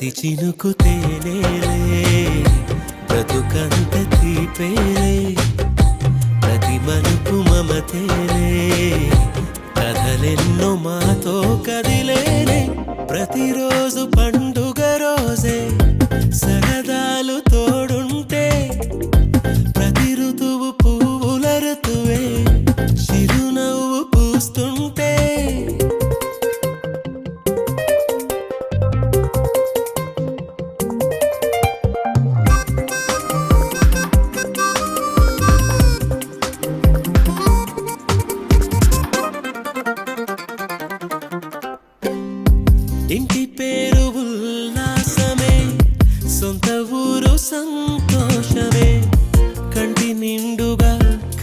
ప్రతి చినుకు తేనేలే బ్రతుకంత తీపేలే ప్రతి మలుపు మమతేలే కథలెన్నో మాతో కదిలేనే ప్రతిరోజు పండుగ రోజే సరదాలు తోడుంటే ప్రతి ఋతువు పువ్వుల ఋతువే చిరునవ్వు పూస్తుంటే ఇంటి పేరు ఉల్లాసమే సొంత ఊరు సంతోషమే కంటి నిండుగా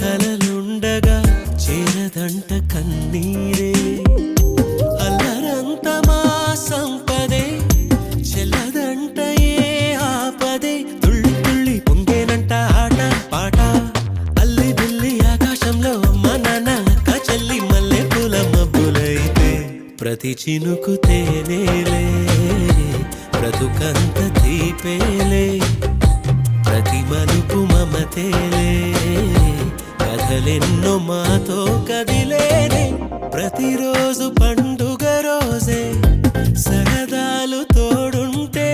కలలుండగా చేరదంట కన్నీరే అల్లరంత మా సంపదే చెల్లదంట ఏ ఆపదే తుళ్ళి తుళ్ళి పొంగేనంట ఆట పాట అల్లి బిల్లి ఆకాశంలో అమ్మ నాన్న అక్క చెల్లి మల్లె పూల మబ్బులైతే ప్రతి చినుకు తేనేలే బ్రతుకంత తీపేలే ప్రతి మలుపు మమతేలే కథలెన్నో మాతో కదిలేనే ప్రతిరోజు పండుగ రోజే సరదాలు తోడుంటే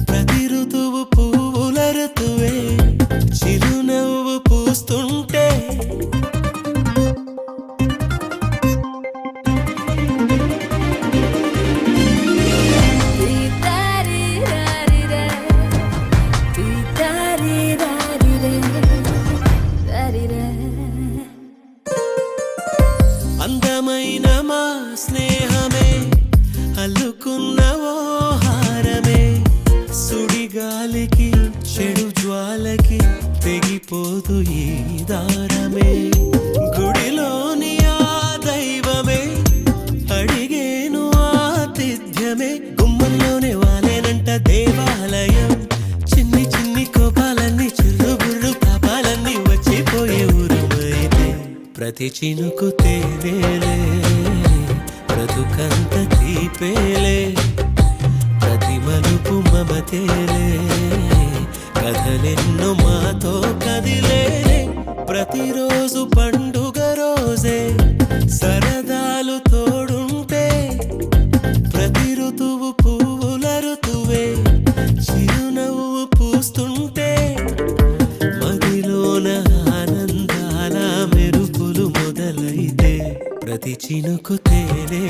ప్రతి ఋతువు పువ్వుల ఋతువే చిరునవ్వు పూస్తుంటే అందమైన మా స్నేహమే అల్లుకున్న ఓ హారమే సుడిగాలికి చెడు జ్వాలకి తెగిపోదు ఈ దారమే గుడిలోని ఆ దైవమే అడిగేను ఆతిథ్యమే గుమ్మంలోనే వాలేనంట దేవాలయం చిన్ని చిన్ని కోపాలన్నీ చిరుబుర్రు పాపాలన్నీ వచ్చిపోయే ఊరుమైతే ప్రతి చినుకు తేనేలే బ్రతుకంత తీపేలే ప్రతి మలుపు మమతేలే కథలెన్నో మాతో కదిలేనే ప్రతిరోజు పండుగ రోజే సరదాలు తోడుంటే ప్రతి ఋతువు పువ్వుల ఋతువే చిరునవ్వు పూస్తుంటే మదిలోన ఆనందాల మెరుపులు మొదలైతే ప్రతి చినుకు తేనే